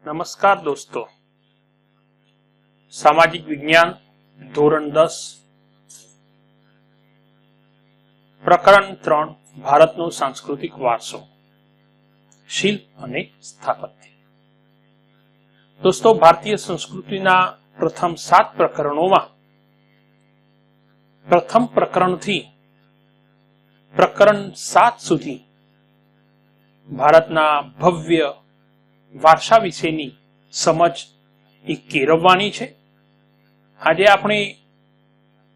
नमस्कार दोस्तों, सामाजिक विज्ञान ધોરણ 10 પ્રકરણ 3 ભારતનો સાંસ્કૃતિક વારસો શિલ્પ અને સ્થાપત્ય। દોસ્તો, ભારતીય સંસ્કૃતિના પ્રથમ 7 પ્રકરણોમાં પ્રથમ પ્રકરણથી પ્રકરણ 7 સુધી ભારતના ભવ્ય વારસા વિશેની સમજ એ કેળવવાની છે। આજે આપણે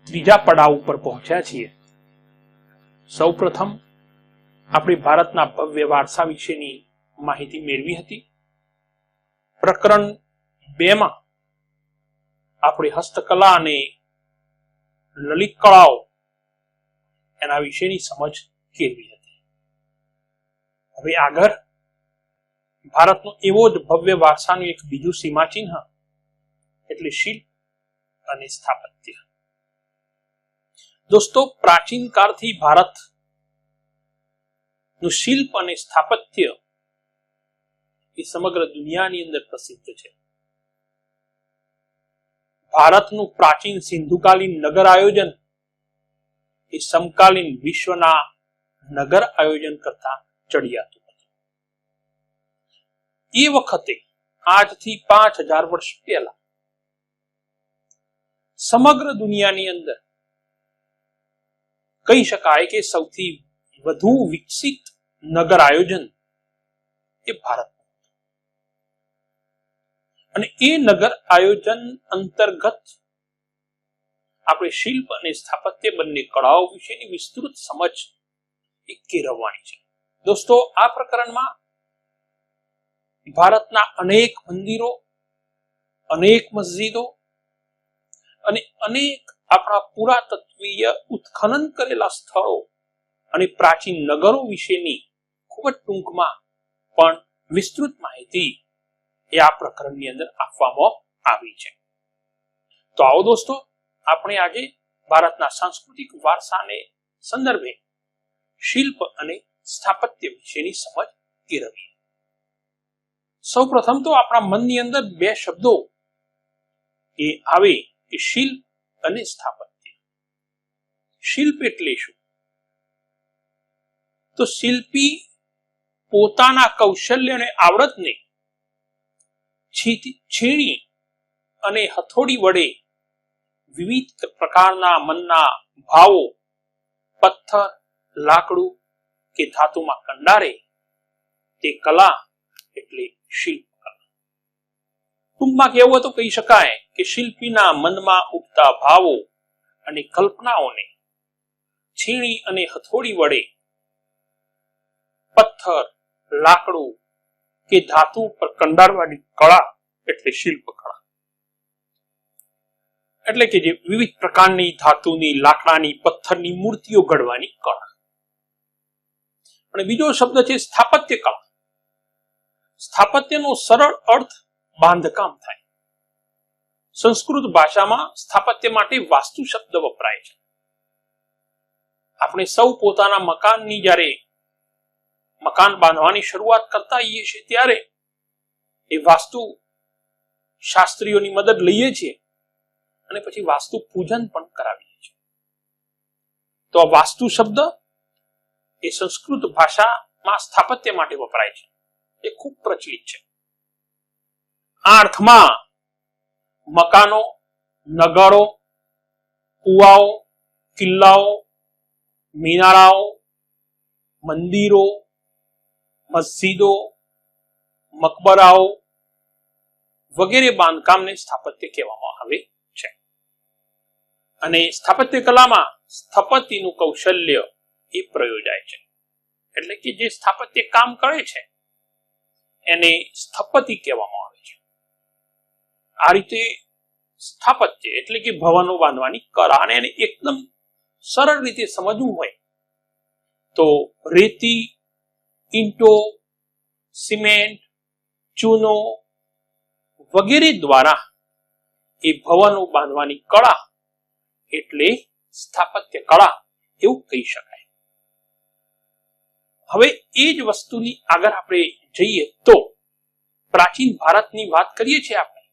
ત્રીજા પડાવ ઉપર પહોંચ્યા છીએ। સૌપ્રથમ આપણે ભારતના ભવ્ય વારસા વિશેની માહિતી મેળવી હતી। પ્રકરણ 2 માં આપણે હસ્તકલા અને લલિત કળાઓ એના વિશેની સમજ કેળવી હતી। હવે આગળ ભારતનો એવો જ ભવ્ય વારસાનું એક બીજું સીમાચિહ્ન એટલે શિલ્પ અને સ્થાપત્ય। દોસ્તો, પ્રાચીન કાળથી ભારતનું શિલ્પ અને સ્થાપત્ય એ સમગ્ર દુનિયાની અંદર પ્રસિદ્ધ છે। ભારતનું પ્રાચીન સિંધુકાલીન નગર આયોજન એ સમકાલીન વિશ્વના નગર આયોજન કરતા ચડિયાતું હતું। એ વખતે આજથી 5000 વર્ષ પહેલા સમગ્ર દુનિયાની અંદર કહી શકાય કે સૌથી વધુ વિકસિત નગર આયોજન એ ભારતનું હતું। અને એ નગર આયોજન અંતર્ગત આપણે શિલ્પ અને સ્થાપત્ય બંને કળાઓ વિશેની વિસ્તૃત સમજ એ કેળવવાની છે। દોસ્તો, આ પ્રકરણમાં ભારતના અનેક મંદિરો, અનેક મસ્જિદો અને અનેક આપણા પુરાતત્વીય ઉત્ખનન કરેલા સ્થળો અને પ્રાચીન નગરો વિશેની ખૂબ જ ટૂંકમાં પણ વિસ્તૃત માહિતી એ આ પ્રકરણની અંદર આપવામાં આવી છે। તો આવો દોસ્તો, આપણે આજે ભારતના સાંસ્કૃતિક વારસાને સંદર્ભે શિલ્પ અને સ્થાપત્ય વિશેની સમજ કેળવીએ। સૌપ્રથમ તો આપણા મનની અંદર 2 શબ્દો એ આવે કે શિલ્પ અને સ્થાપત્ય। શિલ્પ એટલે શું? તો શિલ્પી પોતાના કૌશલ્ય અને આવડતને છીણી અને હથોડી વડે વિવિધ પ્રકારના મનના ભાવો પથ્થર, લાકડું કે ધાતુમાં કંડારે તે કલા એટલે શિલ્પકલા। ટૂંકમાં કહેવું તો કહી શકાય કે શિલ્પીના મનમાં ઉઠતા ભાવો અને કલ્પનાઓને છીણી અને હથોડી વડે પથ્થર, લાકડું કે ધાતુ પર કંડારવાની કળા એટલે શિલ્પકળા। એટલે કે જે વિવિધ પ્રકારની ધાતુની, લાકડાની, પથ્થરની મૂર્તિઓ ઘડવાની કળા। અને બીજો શબ્દ છે સ્થાપત્ય કળા। સ્થાપત્યનો સરળ અર્થ બાંધકામ થાય। સંસ્કૃત ભાષામાં સ્થાપત્ય માટે વાસ્તુ શબ્દ વપરાય છે। આપણે સૌ પોતાના મકાનની જ્યારે મકાન બાંધવાની શરૂઆત કરતા હોઈએ છીએ ત્યારે એ વાસ્તુ શાસ્ત્રીઓની મદદ લઈએ છીએ અને પછી વાસ્તુ પૂજન પણ કરાવીએ છીએ। તો આ વાસ્તુ શબ્દ એ સંસ્કૃત ભાષામાં સ્થાપત્ય માટે વપરાય છે। એ ખૂબ પ્રચલિત છે। આ અર્થમાં મકાનો, નગરો, કુવાઓ, કિલ્લાઓ, મિનારાઓ, મંદિરો, મસ્જિદો, મકબરાઓ વગેરે બાંધકામને સ્થાપત્ય કહેવામાં આવે છે। અને સ્થાપત્ય કલામાં સ્થપતિનું કૌશલ્ય એ પ્રયોજાય છે। એટલે કે જે સ્થાપત્ય કામ કરે છે એને સ્થપતિ કહેવામાં આવે છે। આ રીતે સ્થાપત્ય એટલે કે ભવનો બાંધવાની કળા, અને એને એકદમ સરળ રીતે સમજવું હોય તો રેતી, ઈંટો, સિમેન્ટ, ચૂનો વગેરે દ્વારા એ ભવનો બાંધવાની કળા એટલે સ્થાપત્ય કળા એવું કહી શકાય। હવે એ જ વસ્તુની આગળ આપણે જઈએ તો પ્રાચીન ભારતની વાત કરીએ છીએ આપણે,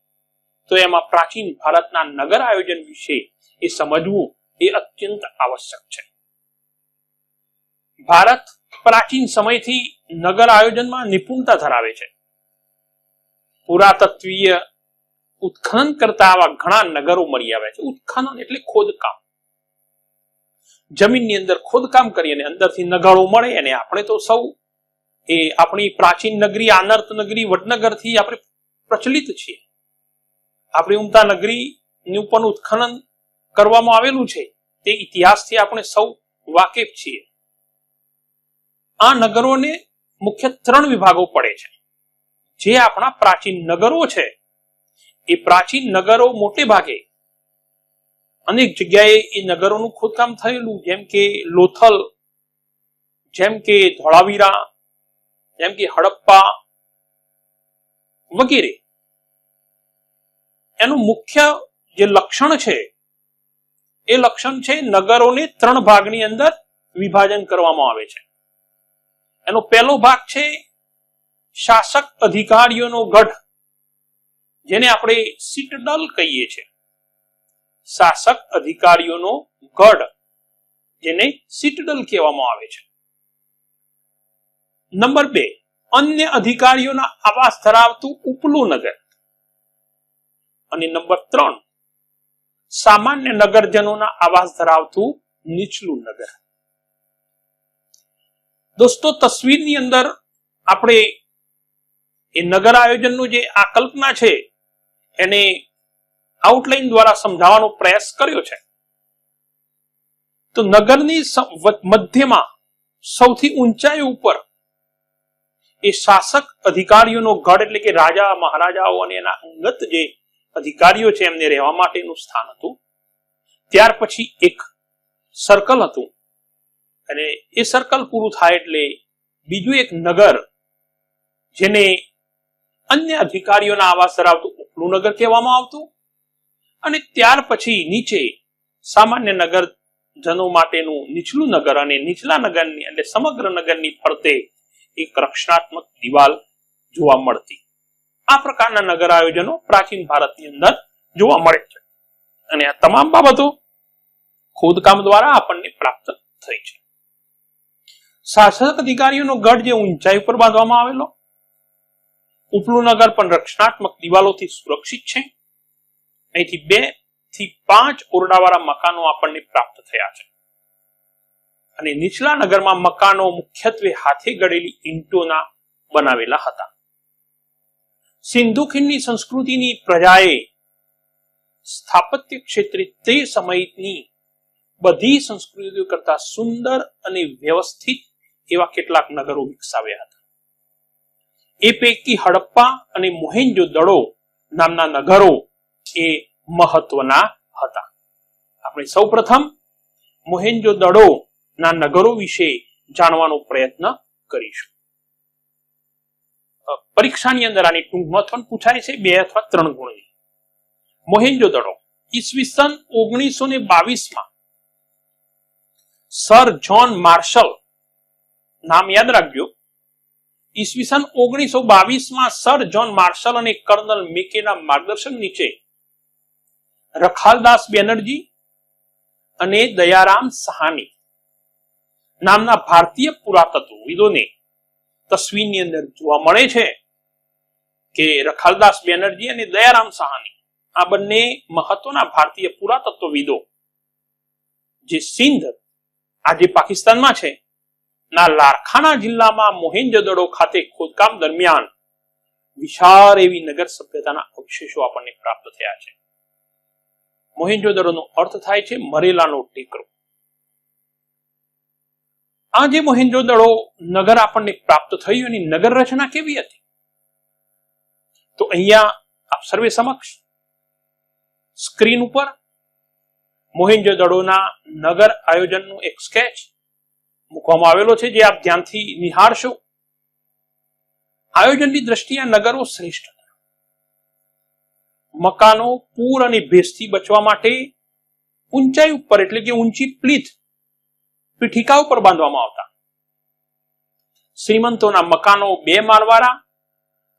તો એમાં પ્રાચીન ભારતના નગર આયોજન વિશે એ સમજવું એ અત્યંત આવશ્યક છે. ભારત પ્રાચીન સમયથી નગર આયોજનમાં નિપુણતા ધરાવે છે. પુરાતત્વીય ઉત્ખનન કરતા આવા ઘણા નગરો મળી આવ્યા છે. ઉત્ખનન એટલે ખોદકામ. જમીનની અંદર ખોદકામ કરી અને અંદરથી નગરો મળે, અને આપણે તો સૌ એ આપણી પ્રાચીન નગરી આનર્ત નગરી વડનગરથી આપણે પ્રચલિત છીએ. આપણી ઉમતા નગરીનું પણ ઉત્ખનન કરવામાં આવેલું છે, તે ઇતિહાસથી આપણે સૌ વાકેફ છીએ. આ નગરોને મુખ્ય 3 વિભાગો પડે છે. જે આપણા પ્રાચીન નગરો છે એ પ્રાચીન નગરો મોટે ભાગે અનેક જગ્યાએ એ નગરોનું ખોદકામ થયેલું, જેમ કે લોથલ, જેમ કે ધોળાવીરા, જેમ કે હડપ્પા વગેરે. એનું મુખ્ય જે લક્ષણ છે એ લક્ષણ છે નગરોને 3 ભાગની અંદર વિભાજન કરવામાં આવે છે. એનો પહેલો ભાગ છે શાસક અધિકારીઓનો ગઢ, જેને આપણે સિટડલ કહીએ છીએ. શાસક અધિકારીઓનો ગઢ, જેને સિટડલ કહેવામાં આવે છે. નંબર 2, અન્ય અધિકારીઓના આવાસ ધરાવતું ઉપલું નગર. અને નંબર 3, સામાન્ય નગરજનોના આવાસ ધરાવતું નીચલું નગર. દોસ્તો, તસવીરની અંદર આપણે એ નગર આયોજનનું જે આ કલ્પના છે એને આઉટલાઈન દ્વારા સમજાવવાનો પ્રયાસ કર્યો છે. તો નગરની મધ્યમાં સૌથી ઊંચાઈ ઉપર એ શાસક અધિકારીઓનો ગઢ, એટલે કે રાજા મહારાજાઓ અને એના અંગત જે અધિકારીઓ છે એમને રહેવા માટેનું સ્થાન હતું. ત્યાર પછી એક સર્કલ હતું, અને એ સર્કલ પૂરું થાય એટલે બીજું એક નગર, જેને અન્ય અધિકારીઓના આવાસ ધરાવતું ઉપલું નગર કહેવામાં આવતું. અને ત્યાર પછી નીચે સામાન્ય નગરજનો માટેનું નીચલું નગર, અને નીચલા નગરની એટલે સમગ્ર નગરની ફરતે એક રક્ષણાત્મક દિવાલ જોવા મળતી. આ પ્રકારના નગર આયોજનો પ્રાચીન ભારતની અંદર જોવા મળે છે, અને આ તમામ બાબતો ખોદકામ દ્વારા આપણને પ્રાપ્ત થઈ છે. શાસક અધિકારીઓનો ગઢ જે ઊંચાઈ ઉપર બાંધવામાં આવેલો, ઉપલું નગર પણ રક્ષણાત્મક દિવાલોથી સુરક્ષિત છે. અહીંથી 2 થી 5 ઓરડાવાળા મકાનો આપણને પ્રાપ્ત થયા છે. અને નીચલા નગરમાં મકાનો મુખ્યત્વે હાથે ગળેલી ઈંટોના બનાવેલા હતા. સિંધુ ખીણની સંસ્કૃતિની પ્રજાએ સ્થાપત્ય ક્ષેત્રે તે સમયની બધી સંસ્કૃતિઓ કરતા સુંદર અને વ્યવસ્થિત એવા કેટલાક નગરો વિકસાવ્યા હતા. એ પૈકી હડપ્પા અને મોહેન્જો-દડો નામના નગરો એ મહત્વના હતા. આપણે સૌપ્રથમ મોહેન્જો-દડો ના નગરો વિશે જાણવાનો પ્રયત્ન કરીશું. પરીક્ષાની અંદર આની ટૂંકમાં પણ પૂછાય છે 2 અથવા 3 ગુણની. મોહેન્જો-દડો ઈસવીસન 1922 સર જ્હોન માર્શલ, નામ યાદ રાખજો. ઈસવીસન 1922 સર જ્હોન માર્શલ અને કર્નલ મેકેના માર્ગદર્શન નીચે રખાલદાસ બેનર્જી અને દયારામ સાહાની નામના ભારતીય પુરાતત્વવિદોને તસવીરની અંદર જોવા મળે છે કે રખાલદાસ બેનર્જી અને દયારામ સાહાની આ બંને મહત્વના ભારતીય પુરાતત્વવિદો જે સિંધ આજે પાકિસ્તાનમાં છે ના લારખાના જિલ્લામાં મોહેન્જો-દડો ખાતે ખોદકામ દરમિયાન વિશાળ એવી નગર સભ્યતાના અવશેષો આપણને પ્રાપ્ત થયા છે. મોહેન્જો-દડોનો અર્થ થાય છે મરેલાનો ટેકરો. આ જે મોહેન્જો-દડો નગર આપણને પ્રાપ્ત થયું, એની નગર રચના કેવી હતી? તો અહીંયા આપ સર્વે સમક્ષ સ્ક્રીન ઉપર મોહેન્જો-દડોના નગર આયોજનનું એક સ્કેચ મૂકવામાં આવેલો છે, જે આપ ધ્યાનથી નિહાળશો. આયોજનની દ્રષ્ટિએ આ નગરો શ્રેષ્ઠ હતા. મકાનો પૂર અને ભેજથી બચવા માટે ઊંચાઈ ઉપર એટલે કે ઊંચી પીઠિકા ઉપર બાંધવામાં આવતા. શ્રીમંતોના મકાનો 2 માળવાળા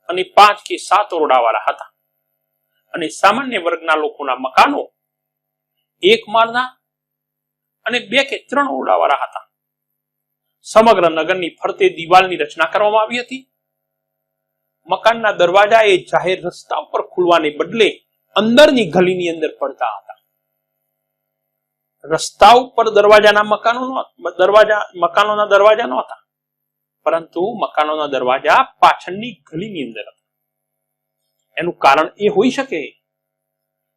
અને 5 કે 7 ઓરડાવાળા હતા અને સામાન્ય વર્ગના લોકોના મકાનો 1 માળના અને 2 કે 3 ઓરડાવાળા હતા. સમગ્ર નગરની ફરતે દિવાલની રચના કરવામાં આવી હતી. મકાનના દરવાજા એ જાહેર રસ્તા ઉપર ખુલવાને બદલે અંદરની ગલીની અંદર પડતા હતા. રસ્તા ઉપર મકાનોના દરવાજા નહોતા, પરંતુ મકાનોના દરવાજા પાછળની ગલીની અંદર હતા. એનું કારણ એ હોઈ શકે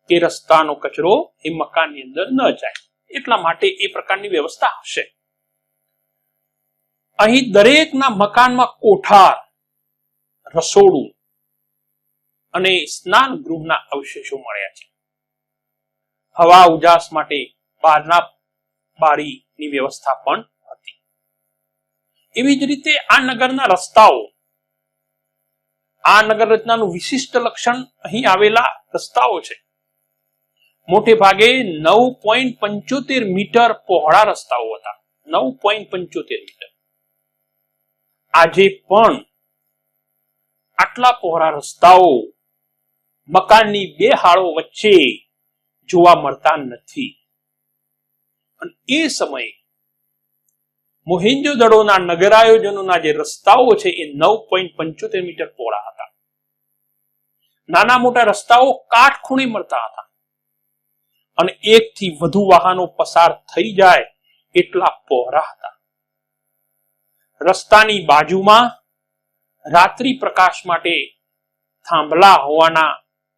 કે રસ્તાનો કચરો એ મકાનની અંદર ન જાય, એટલા માટે એ પ્રકારની વ્યવસ્થા હશે. અહીં દરેકના મકાનમાં કોઠાર, રસોડું અને સ્નાન ગૃહના અવશેષો મળ્યા છે. હવા ઉજાસ માટે બહારના બારીની વ્યવસ્થા પણ હતી. એવી જ રીતે આ નગરના રસ્તાઓ, આ નગર રચનાનું વિશિષ્ટ લક્ષણ અહીં આવેલા રસ્તાઓ છે. મોટે ભાગે 9.75 મીટર પહોળા રસ્તાઓ હતા. 9.75 મીટર. આજે પણ આટલા પહોળા રસ્તાઓ મકાનની 2 હાળો વચ્ચે જોવા મળતા નથી. અને એ સમયે મોહેન્જો-દડોના નગરાયોજનોના જે રસ્તાઓ છે એ 9.75 મીટર પહોળા હતા. નાના મોટા રસ્તાઓ કાટખૂણે મળતા હતા અને 1 થી વધુ વાહનો પસાર થઈ જાય એટલા પહોળા હતા. રસ્તાની બાજુમાં રાત્રિ પ્રકાશ માટે થાંભલા હોવાના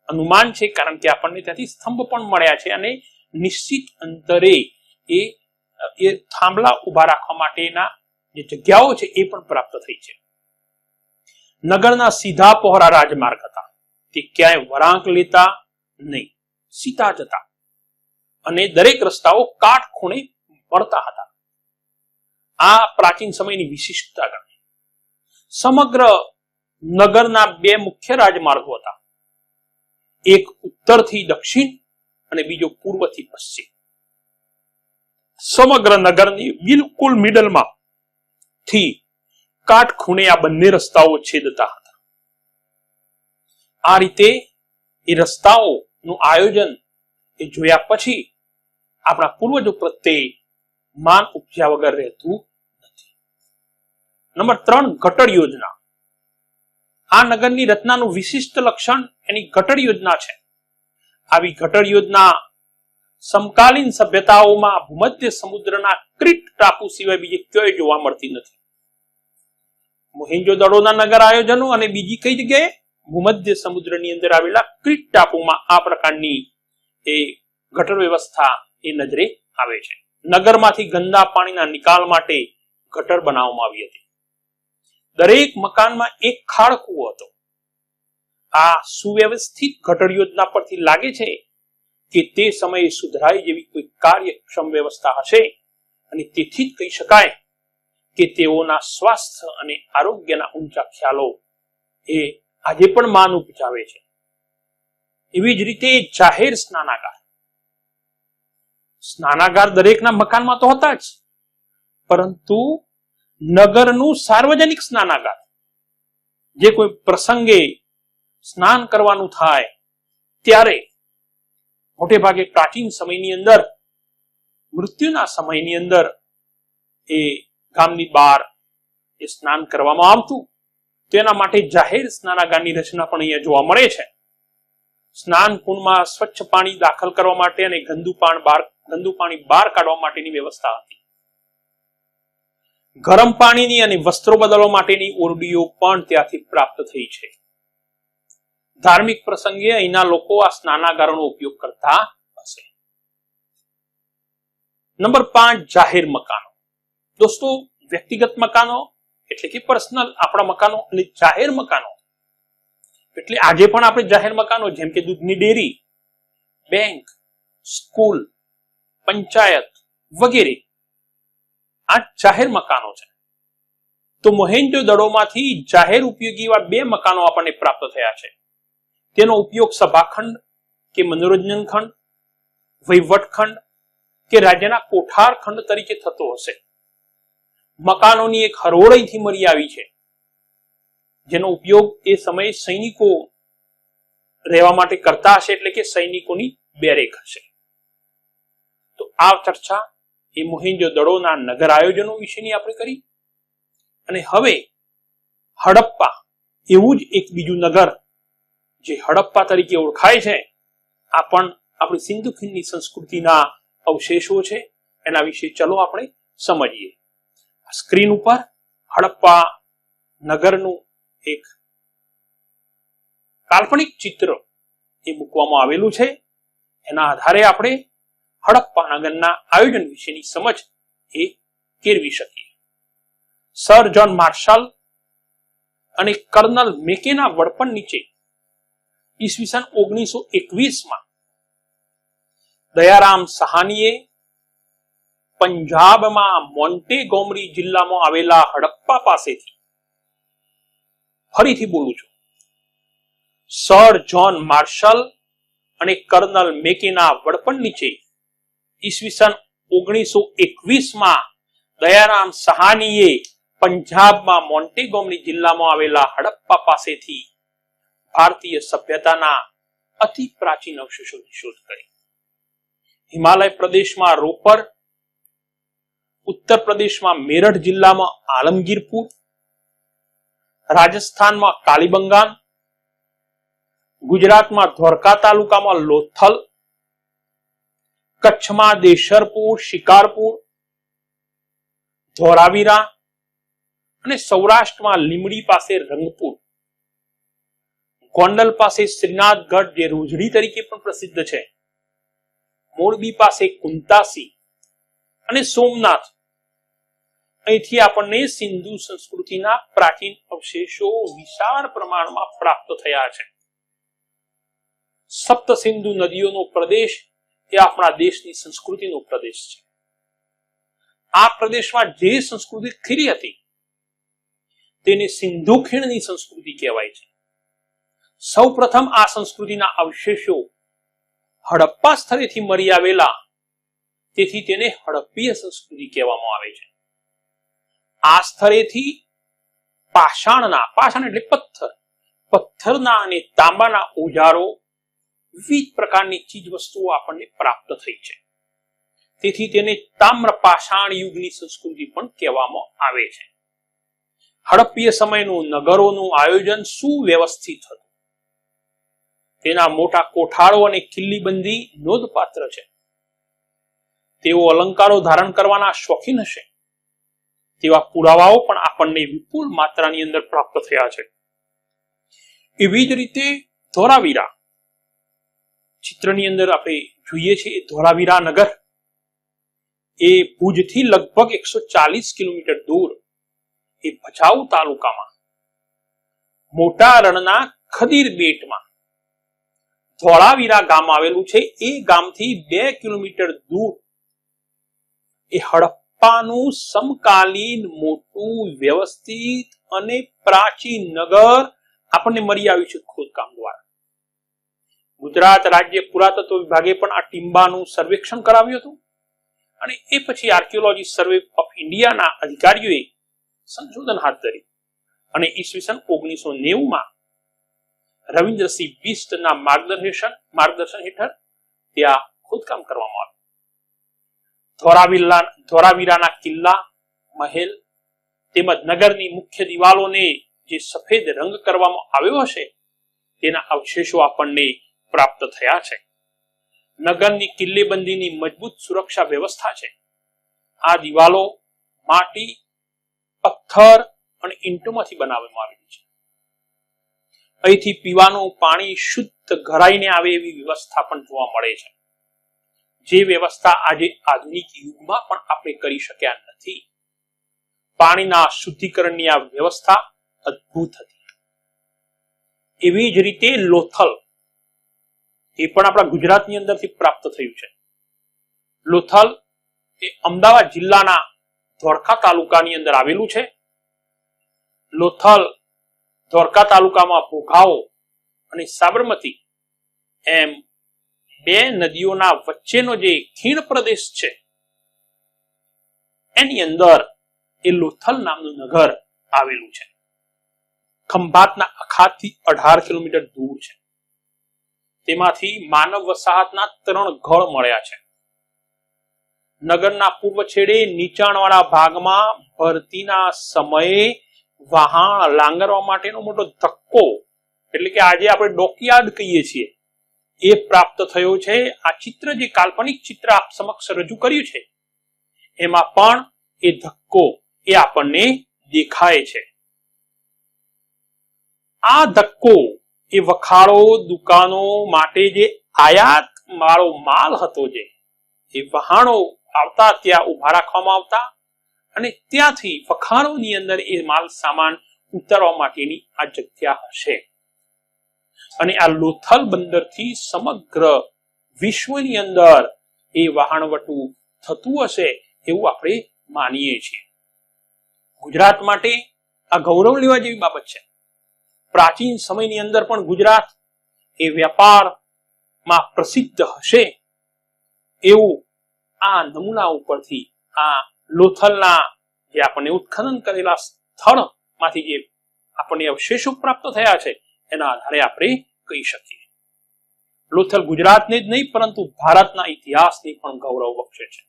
અનુમાન છે, કારણ કે આપણને ત્યાંથી સ્તંભ પણ મળ્યા છે અને નિશ્ચિત અંતરે એ થાંભલા ઉભા રાખવા માટેના જે જગ્યાઓ છે એ પણ પ્રાપ્ત થઈ છે. નગરના સીધા પહોળા રાજમાર્ગ હતા. તે ક્યાંય વળાંક લેતા નહીં, સીધા જતા અને દરેક રસ્તાઓ કાટખૂણે મળતા હતા. આ પ્રાચીન સમયની વિશિષ્ટતા ગણાય. સમગ્ર નગરના 2 મુખ્ય રાજમાર્ગો હતા. એક ઉત્તરથી દક્ષિણ અને બીજો પૂર્વથી પશ્ચિમ. સમગ્ર નગરની બિલકુલ મિડલમાં થી કાટખૂણે આ બંને રસ્તાઓ છેદતા હતા. આ રીતે એ રસ્તાઓનું આયોજન એ જોયા પછી આપણા પૂર્વજો પ્રત્યે માન ઉપજ્યા વગર રહેતું નથી. નંબર 3, ગટર યોજના. આ નગરની રચનાનું વિશિષ્ટ લક્ષણ એની ગટર યોજના છે. આવી ગટર યોજના સમકાલીન સભ્યતાઓમાં ભૂમધ્ય સમુદ્રના ક્રીટ ટાપુ સિવાય બીજે ક્યાંય જોવા મળતી નથી. મોહેન્જો-દડોના નગર આયોજનો અને બીજી કઈ જગ્યાએ ભૂમધ્ય સમુદ્રની અંદર આવેલા ક્રીટ ટાપુમાં આ પ્રકારની એ ગટર વ્યવસ્થા એ નજરે આવે છે. નગરમાંથી ગંદા પાણીના નિકાલ માટે ગટર બનાવવામાં આવી હતી. દરેક મકાનમાં એક ખાડ કૂવો હતો. આ સુવ્યવસ્થિત ગટર યોજના પરથી લાગે છે કે તે સમયે સુધરાઈ જેવી કોઈ કાર્યક્ષમ વ્યવસ્થા હશે અને તેથી જ કહી શકાય કે તેઓના સ્વાસ્થ્ય અને આરોગ્યના ઊંચા ખ્યાલો એ આજે પણ માન ઉપજાવે છે. એવી જ રીતે જાહેર સ્નાનાગાર દરેકના મકાનમાં તો હતા જ, પરંતુ નગરનું સાર્વજનિક સ્નાનાગાર, જે કોઈ પ્રસંગે સ્નાન કરવાનું થાય ત્યારે મોટે ભાગે પ્રાચીન સમયની અંદર, મૃત્યુના સમયની અંદર એ ગામની બહાર એ સ્નાન કરવામાં આવતું. તેના માટે જાહેર સ્નાનાગારની રચના પણ અહીંયા જોવા મળે છે. સ્નાન કુંડમાં સ્વચ્છ પાણી દાખલ કરવા માટે અને ગંદુ પાણી બહાર કાઢવા માટેની વ્યવસ્થા હતી. ગરમ પાણીની અને વસ્ત્રો બદલવા માટેની ઓરડીઓ પણ ત્યાંથી પ્રાપ્ત થઈ છે. ધાર્મિક પ્રસંગે અહીંના લોકો આ સ્નાનાગારોનો ઉપયોગ કરતા હશે. નંબર 5, જાહેર મકાનો. દોસ્તો, વ્યક્તિગત મકાનો એટલે કે પર્સનલ આપણા મકાનો અને જાહેર મકાનો એટલે આજે પણ આપણે જાહેર મકાનો જેમ કે દૂધની ડેરી, બેંક, સ્કૂલ, પંચાયત વગેરે આ જાહેર મકાનો છે. તો મોહેન્જો-દડોમાંથી જાહેર ઉપયોગી એવા 2 મકાનો આપણને પ્રાપ્ત થયા છે. તેનો ઉપયોગ સભાખંડ કે મનોરંજન ખંડ, વહીવટખંડ કે રાજ્યના કોઠાર ખંડ તરીકે થતો હશે. મકાનોની એક હરોળ અહીંથી મળી આવી છે. જેનો ઉપયોગ એ સમયે સૈનિકો રહેવા માટે કરતા હશે, એટલે કે સૈનિકોની બેરેક હશે. તો આ ચર્ચા એ મોહેંજો-દડોના નગર આયોજનો વિશેની આપણે કરી. અને હવે હડપ્પા એવું જ એક બીજું નગર જે હડપ્પા તરીકે ઓળખાય છે, આ પણ આપણી સિંધુ ખીણની સંસ્કૃતિના અવશેષો છે. એના વિશે ચલો આપણે સમજીએ. સ્ક્રીન ઉપર હડપ્પા નગરનું એક કાલ્પનિક ચિત્ર એ મૂકવામાં આવેલું છે. એના આધારે આપણે હડપ્પા નગરના આયોજન વિશેની સમજ એ કેળવી શકીએ. સર જ્હોન માર્શલ અને કર્નલ મેકેના વડપણ નીચે ઈસવીસન 1921માં દયારામ સહાનીએ પંજાબમાં મોન્ટેગોમરી જિલ્લામાં આવેલા હડપ્પા પાસેથી, ફરીથી બોલું છું, સર જ્હોન માર્શલ અને કર્નલ મેકેના વડપણ નીચે ઈસવીસન 1921માં દયારામ સહાનીએ પંજાબમાં મોન્ટેગોમરી જિલ્લામાં આવેલા હડપ્પા પાસેથી ભારતીય સભ્યતાના અતિ પ્રાચીન અવશેષોની શોધ કરી. હિમાલય પ્રદેશમાં રોપર, ઉત્તર પ્રદેશમાં મેરઠ જિલ્લામાં આલમગીરપુર, રાજસ્થાનમાં કાલીબંગાન, ગુજરાતમાં ધોળકા તાલુકામાં લોથલ, કચ્છમાં દેશરપુર, શિકારપુર, ધોળાવીરા અને સૌરાષ્ટ્રમાં લીમડી પાસે રંગપુર, ગોંડલ પાસે શ્રીનાથગઢ જે રોજડી તરીકે પણ પ્રસિદ્ધ છે, મોરબી પાસે કુંતાસી અને સોમનાથ, અહીંથી આપણને સિંધુ સંસ્કૃતિના પ્રાચીન અવશેષો વિશાળ પ્રમાણમાં પ્રાપ્ત થયા છે. સપ્ત સિંધુ નદીઓનો પ્રદેશ એ આપણા દેશની સંસ્કૃતિનો પ્રદેશ છે. આ પ્રદેશમાં જે સંસ્કૃતિ ખીલી હતી તેને સિંધુ ખીણની સંસ્કૃતિ કહેવાય છે. સૌ પ્રથમ આ સંસ્કૃતિના અવશેષો હડપ્પા સ્થળેથી મળી આવેલા, તેથી તેને હડપ્પીય સંસ્કૃતિ કહેવામાં આવે છે. આ સ્થળેથી પાષાણ એટલે પથ્થરના અને તાંબાના ઓજારો, વિવિધ પ્રકારની ચીજ વસ્તુઓ આપણને પ્રાપ્ત થઈ છે. તેથી તેને તામ્ર પાષાણ યુગની સંસ્કૃતિ પણ કહેવામાં આવે છે. હડપ્પીય સમયનું નગરોનું આયોજન સુવ્યવસ્થિત હતું. તેના મોટા કોઠારો અને કિલ્લીબંધી નોંધપાત્ર છે. તેઓ અલંકારો ધારણ કરવાના શોખીન હશે તેવા પુરાવાઓ પણ આપણને વિપુલ માત્રાની અંદર પ્રાપ્ત થયા છે. એવી જ રીતે ધોળાવીરા ચિત્રની અંદર આપણે જોઈએ છીએ. ધોળાવીરા નગર એ ભુજથી લગભગ 140 કિલોમીટર દૂર એ ભચાઉ તાલુકામાં મોટા રણના ખદીર બેટમાં ધોળાવીરા ગામ આવેલું છે. એ ગામથી 2 કિલોમીટર દૂર એ હડપ્પાનું સમકાલીન મોટું વ્યવસ્થિત અને પ્રાચીન નગર આપણને મળી આવ્યું છે ખોદકામ દ્વારા. ગુજરાત રાજ્ય પુરાતત્વ વિભાગે પણ આ ટીમ્બાનું સર્વેક્ષણ કરાવ્યું હતું અને એ પછી આર્કિયોલોજી સર્વે ઓફ ઇન્ડિયાના અધિકારીઓએ સંશોધન હાથ ધરી અને ઈસવીસન 1990માં રવિન્દ્રસિંહ બિસ્ટના માર્ગદર્શન હેઠળ ત્યાં ખોદકામ કરવામાં આવ્યું. ધોળાવીરાના કિલ્લા, મહેલ તેમજ નગરની મુખ્ય દિવાલોને જે સફેદ રંગ કરવામાં આવ્યો હશે તેના અવશેષો આપણને પ્રાપ્ત થયા છે. નગરની કિલ્લેબંધીની મજબૂત સુરક્ષા વ્યવસ્થા છે. આ દિવાલો માટી, પથ્થર અને ઈંટોમાંથી બનાવવામાં આવેલી છે. અહીંથી પીવાનું પાણી શુદ્ધ ઘરાઈને આવે એવી વ્યવસ્થા પણ જોવા મળે છે, જે વ્યવસ્થા આજે આધુનિક યુગમાં પણ આપણે કરી શક્યા નથી. પાણીના શુદ્ધિકરણની આ વ્યવસ્થા અદ્ભુત હતી. એવી જ રીતે લોથલ એ પણ આપણા ગુજરાતની અંદરથી પ્રાપ્ત થયું છે. લોથલ એ અમદાવાદ જિલ્લાના ધોળકા તાલુકાની અંદર આવેલું છે. લોથલ ધોળકા તાલુકામાં ભોગાવો અને સાબરમતી એમ 2 નદીઓના વચ્ચેનો જે ખીણ પ્રદેશ છે એની અંદર એ લોથલ નામનું નગર આવેલું છે. ખંભાતના અખાતથી 18 કિલોમીટર દૂર છે. તેમાંથી માનવ વસાહતના 3 ગઢ મળ્યા છે. નગરના પૂર્વ છેડે નીચાણવાળા ભાગમાં ભરતીના સમયે વહાણ લાંગરવા માટેનો મોટો ધક્કો, એટલે કે આજે આપણે ડોકયાર્ડ કહીએ છીએ, એ પ્રાપ્ત થયો છે. આ ચિત્ર, જે કાલ્પનિક ચિત્ર આપ સમક્ષ રજૂ કર્યું છે, એમાં પણ એ ધક્કો એ આપણને દેખાય છે. આ ધક્કો એ વખાડો, દુકાનો માટે જે આયાત વાળો માલ હતો, જે એ વહાણો આવતા ત્યાં ઉભા રાખવામાં આવતા અને ત્યાંથી વખાણોની અંદર એ માલ સામાન ઉતારવા માટેની આ જગ્યા હશે. અને આ લોથલ બંદરથી સમગ્ર વિશ્વની અંદર એ વહાણવટું થતું હશે એવું આપણે માનીએ છીએ. ગુજરાત માટે આ ગૌરવ લેવા જેવી બાબત છે. પ્રાચીન સમયની અંદર પણ ગુજરાત એ વ્યાપારમાં પ્રસિદ્ધ હશે એવું આ નમૂના ઉપરથી, આ લોથલના જે આપણને ઉત્ખનન કરેલા સ્થળમાંથી જે આપણને અવશેષો પ્રાપ્ત થયા છે એના આધારે આપણે કહી શકીએ. લોથલ ગુજરાતને જ નહીં પરંતુ ભારતના ઇતિહાસની પણ ગૌરવ બક્ષે છે.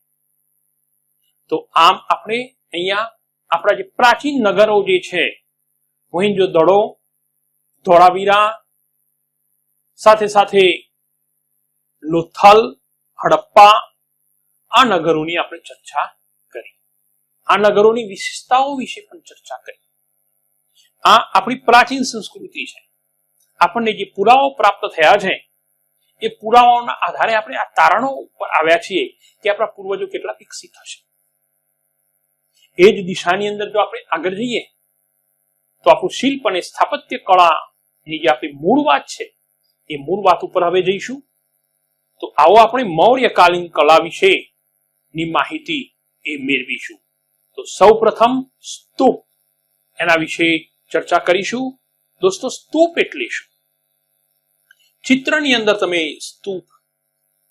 તો આમ આપણે અહીંયા આપણા જે પ્રાચીન નગરો જે છે, મોહેંજો-દડો, ધોળાવીરા, સાથે સાથે લોથલ, હડપ્પા, આ નગરોની આપણે ચર્ચા કરી. આ નગરોની વિશેષતાઓ વિશે પણ ચર્ચા કરી. આ આપણી પ્રાચીન સંસ્કૃતિ છે. આપણને જે પુરાવો પ્રાપ્ત થયા છે એ પુરાવાઓના આધારે આપણે આ તારણો ઉપર આવ્યા છીએ કે આપણા પૂર્વજો કેટલા વિકસિત હશે. એ જ દિશાની અંદર જો આપણે આગળ જઈએ તો આપણું શિલ્પ અને સ્થાપત્ય કળાની જે આપણી મૂળ વાત છે એ મૂળ વાત ઉપર હવે જઈશું. તો આવો આપણે મૌર્યકાલીન કલા વિશેની માહિતી એ મેળવીશું. તો સૌ પ્રથમ સ્તૂપ, એના વિશે ચર્ચા કરીશું. દોસ્તો, સ્તૂપ એટલે શું? ચિત્રની અંદર તમે સ્તૂપ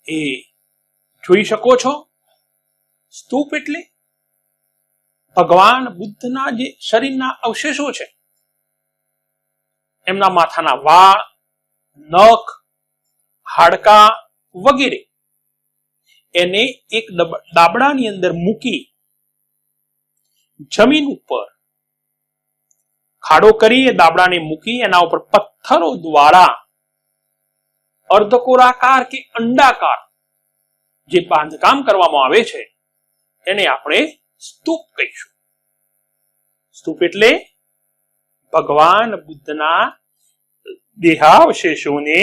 એ જોઈ શકો છો. સ્તૂપ એટલે ભગવાન બુદ્ધના જે શરીરના અવશેષો છે, એમના માથાના વાળ, નખ, હાડકા વગેરે એને એક દાબડાની અંદર મૂકી જમીન ઉપર ખાડો કરી એ દાબડાને મૂકી એના ઉપર પથ્થરો દ્વારા અર્ધકોરાકાર કે અંડાકાર જે બાંધકામ કરવામાં આવે છે એને આપણે સ્તૂપ કહીશું. સ્તૂપ એટલે ભગવાન બુદ્ધના દેહાવશેષોને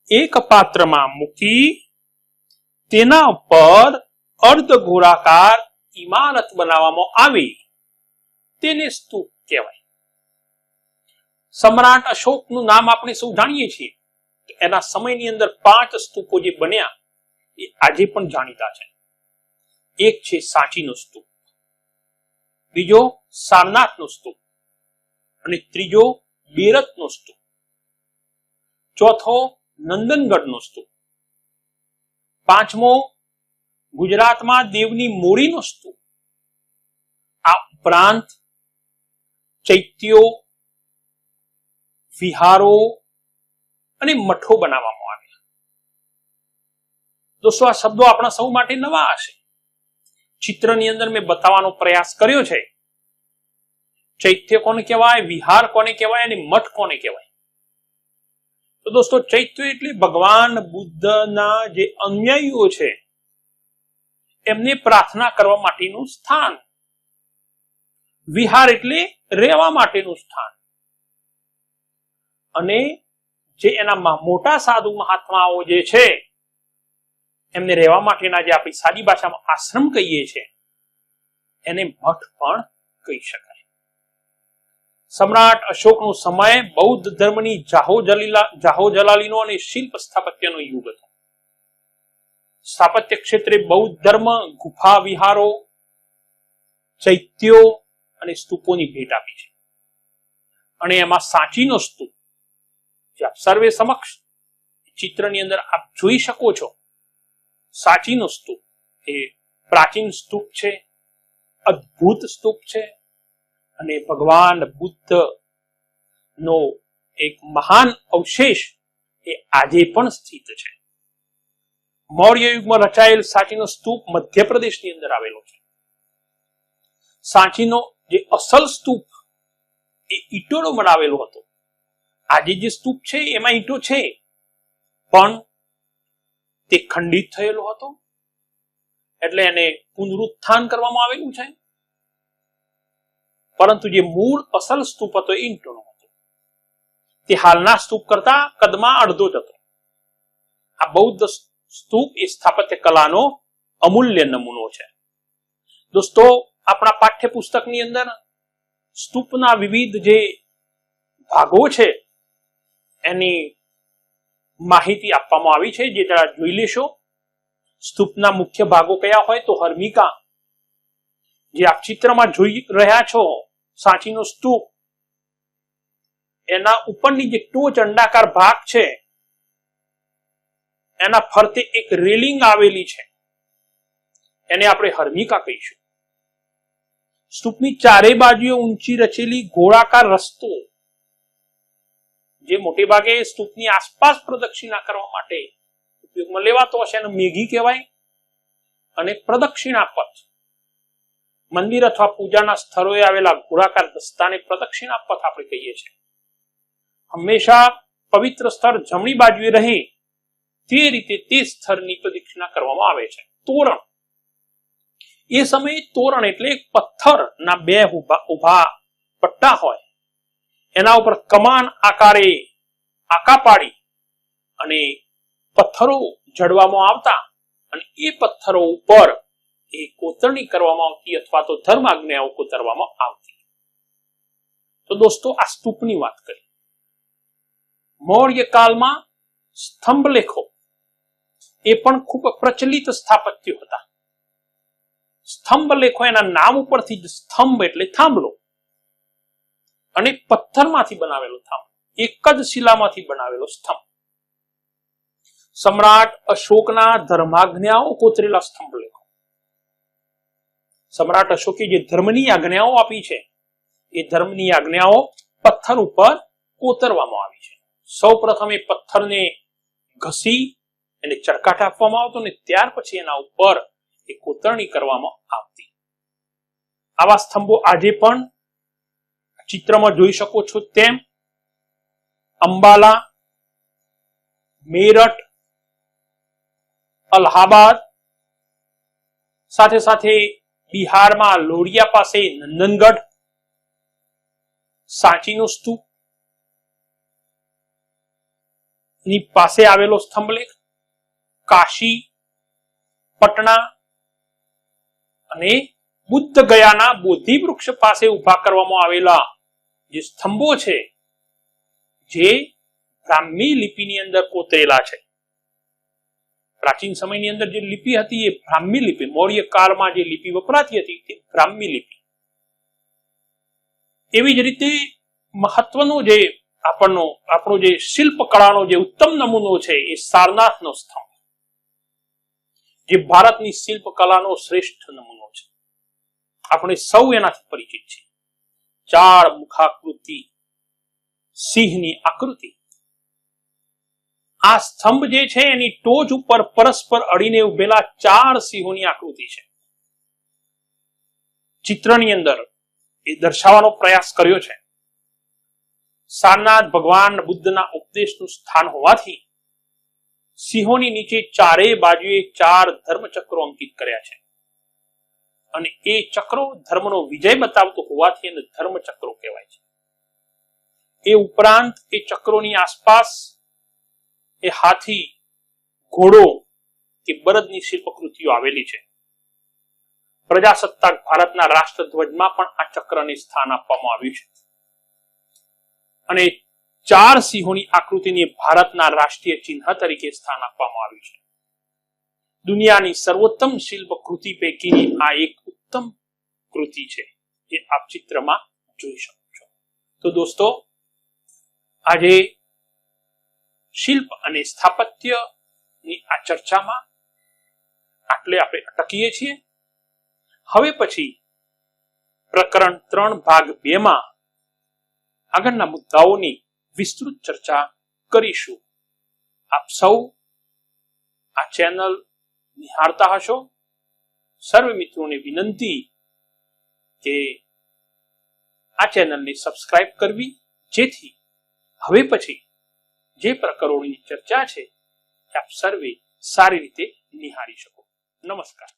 એક પાત્રમાં મૂકી તેના ઉપર અર્ધગોળાકાર ઇમારત બનાવવામાં આવી, તેને સ્તૂપ કહેવાય. સમ્રાટ અશોકનું નામ આપણે સૌ જાણીએ છીએ. એના સમયની અંદર 5 સ્તૂપો જે બન્યા એ આજે પણ જાણીતા છે. એક છે સાંચીનો સ્તૂપ, બીજો સારનાથનો સ્તૂપ, અને ત્રીજો બેરતનો સ્તૂપ, ચોથો નંદનગઢનો સ્તૂપ, પાંચમો ગુજરાતમાં દેવની મોરીનો સ્તૂપ. આ ઉપરાંત ચૈત્યો, વિહારો અને મઠો બનાવવામાં આવ્યા. દોસ્તો, આ શબ્દો આપણા સૌ માટે નવા હશે. ચિત્રની અંદર મેં બતાવવાનો પ્રયાસ કર્યો છે. ચૈત્ય કોને કહેવાય, વિહાર કોને કહેવાય અને મઠ કોને કહેવાય? તો દોસ્તો, ચૈત્ય એટલે ભગવાન બુદ્ધના જે અનુયાયીઓ છે એમને પ્રાર્થના કરવા માટેનું સ્થાન. વિહાર એટલે રહેવા માટેનું સ્થાન. અને જે એના મોટા સાધુ મહાત્માઓ જે છે એમને રહેવા માટેના જે આપણી સાદી ભાષામાં આશ્રમ કહીએ છીએ એને મઠ પણ કહી શકાય. સમ્રાટ અશોકનો સમય બૌદ્ધ ધર્મની જાહો જલાલીનો અને શિલ્પ સ્થાપત્યનો યુગ હતો. સ્થાપત્ય ક્ષેત્રે બૌદ્ધ ધર્મ ગુફા વિહારો, ચૈત્યો અને સ્તૂપોની ભેટ આપી છે. અને એમાં સાંચીનો સ્તૂપ જે આપ સર્વે સમક્ષ ચિત્રની અંદર આપ જોઈ શકો છો. સાંચીનો સ્તૂપ એ પ્રાચીન સ્તૂપ છે, અદ્ભુત સ્તૂપ છે અને ભગવાન બુદ્ધ નો એક મહાન અવશેષ એ આજે પણ સ્થિત છે. મૌર્ય યુગમાં રચાયેલ સાંચીનો સ્તૂપ મધ્યપ્રદેશની અંદર આવેલો છે. સાંચીનો જે અસલ સ્તૂપ એ ઈંટોનો બનાવેલો હતો. આજે જે સ્તૂપ છે એમાં ઈંટો છે, પણ તે ખંડિત થયેલો હતો, એટલે એને પુનરુત્થાન કરવામાં આવેલું છે. પરંતુ જે મૂળ અસલ સ્તૂપ હતો એ ઈંટોનો હતો. તે હાલના સ્તૂપ કરતા કદમાં અડધો જ હતો. આ બૌદ્ધ સ્તૂપ એ સ્થાપત્ય કલાનો અમૂલ્ય નમૂનો છે. દોસ્તો, આપણા પાઠ્યપુસ્તકની અંદર સ્તૂપના વિવિધ જે ભાગો છે એની માહિતી આપવામાં આવી છે, જે જરા જોઈ લેશો. સ્તૂપના મુખ્ય ભાગો કયા હોય તો હર્મિકા, જે આપ ચિત્રમાં જોઈ રહ્યા છો, સાંચીનો સ્તૂપ, એના ઉપરની જે ટોચ અંડાકાર ભાગ છે એના ફરતે એક રેલિંગ આવેલી છે, એને આપણે હર્મિકા કહીશું. સ્તૂપની ચારે બાજુએ ઊંચી રચેલી ગોળાકાર રસ્તો, જે મોટે ભાગે સ્તૂપની આસપાસ પ્રદક્ષિણા કરવા માટે ઉપયોગમાં લેવાતો હશે, એને મેઘી કહેવાય. અને પ્રદક્ષિણા પથ, મંદિર અથવા પૂજાના સ્થળોએ આવેલા ગોળાકાર રસ્તાને પ્રદક્ષિણા પથ આપણે કહીએ છીએ. હંમેશા પવિત્ર સ્થળ જમણી બાજુએ રહે તે રીતે તે સ્થળની પ્રદક્ષિણા કરવામાં આવે છે. તોરણ, એ સમયે તોરણ એટલે પથ્થરના બે ઉભા પટ્ટા હોય, એના ઉપર કમાન આકારે આકા પાડી અને પથ્થરો જડવામાં આવતા, અને એ પથ્થરો ઉપર એ કોતરણી કરવામાં આવતી અથવા તો ધર્મ આજ્ઞાઓ કોતરવામાં આવતી. તો દોસ્તો, આ સ્તૂપની વાત કરી. મૌર્ય કાળમાં સ્તંભલેખો એ પણ ખૂબ પ્રચલિત સ્થાપત્યો હતા. સ્તંભલેખો એના નામ ઉપરથી જ, સ્તંભ એટલે થાંભલો, અને પથ્થરમાંથી બનાવેલો થાંભલો, એક જ શિલામાંથી બનાવેલો સ્તંભ. સમ્રાટ અશોકના ધર્માજ્ઞાઓ કોતરેલા સ્તંભલેખો. સમ્રાટ અશોકે જે ધર્મની આજ્ઞાઓ આપી છે એ ધર્મની આજ્ઞાઓ પથ્થર ઉપર કોતરવામાં આવી છે. સૌ પ્રથમ એ પથ્થરને ઘસી એને ચળકાટ આપવામાં આવતો, ને ત્યાર પછી એના ઉપર એ કોતરણી કરવામાં આવતી. આવા સ્તંભો આજે પણ ચિત્રમાં જોઈ શકો છો તેમ અંબાલા, મેરઠ, અલ્હાબાદ, સાથે સાથે બિહારમાં લોરિયા પાસે નંદનગઢ, સાંચીનો સ્તૂપ ની પાસે આવેલો સ્તંભલેખ, કાશી, પટના અને બુદ્ધ ગયાના બોધિ વૃક્ષ પાસે ઉભા કરવામાં આવેલા જે સ્તંભો છે, જે બ્રાહ્મી લિપિની અંદર કોતરેલા છે. પ્રાચીન સમયની અંદર જે લિપિ હતી એ બ્રાહ્મી લિપિ, મૌર્ય કાળમાં જે લિપિ વપરાતી હતી તે બ્રાહ્મી લિપિ. એવી જ રીતે મહત્વનો જે આપણો જે શિલ્પ કળાનો જે ઉત્તમ નમૂનો છે એ સારનાથનો સ્તંભ, જે ભારતની શિલ્પ કલાનો શ્રેષ્ઠ નમૂનો છે. આપણે સૌ એનાથી પરિચિત છીએ. 4 મુખાકૃતિ સિંહની આકૃતિ. આ સ્તંભ જે છે એની ટોચ ઉપર પરસ્પર અડીને ઉભેલા 4 સિંહોની આકૃતિ છે. ચિત્રની અંદર એ દર્શાવવાનો પ્રયાસ કર્યો છે. સારનાથ ભગવાન બુદ્ધના ઉપદેશનું સ્થાન હોવાથી સિંહોની નીચે ચારે બાજુએ 4 ધર્મચક્રો અંકિત કર્યા છે, અને એ ચક્રો ધર્મનો વિજય બતાવતો હોવાથી એને ધર્મચક્રો કહેવાય છે. એ ઉપરાંત એ ચક્રોની આસપાસ એ હાથી, ઘોડો કે બળદની શિલ્પકૃતિઓ આવેલી છે. પ્રજાસત્તાક ભારતના રાષ્ટ્રધ્વજમાં પણ આ ચક્રને સ્થાન આપવામાં આવ્યું છે, અને 4 સિંહોની આકૃતિને ભારતના રાષ્ટ્રીય ચિહ્ન તરીકે સ્થાન આપવામાં આવ્યું છે. દુનિયાની સર્વોત્તમ શિલ્પ કૃતિ પૈકીની આ એક ઉત્તમ કૃતિ છે, જે આપ ચિત્રમાં જોઈ શકો છો. તો દોસ્તો, આજે શિલ્પ અને સ્થાપત્યની આ ચર્ચામાં આટલે આપણે અટકીએ છીએ. હવે પછી પ્રકરણ 3 ભાગ 2 માં આગળના મુદ્દાઓની વિસ્તૃત ચર્ચા કરીશું. આપ સૌ આ ચેનલ નિહાળતા હશો. સર્વ મિત્રોને વિનંતી કે આ ચેનલને સબસ્ક્રાઇબ કરવી, જેથી હવે પછી જે પ્રકરણોની ચર્ચા છે આપ સર્વે સારી રીતે નિહાળી શકો. નમસ્કાર.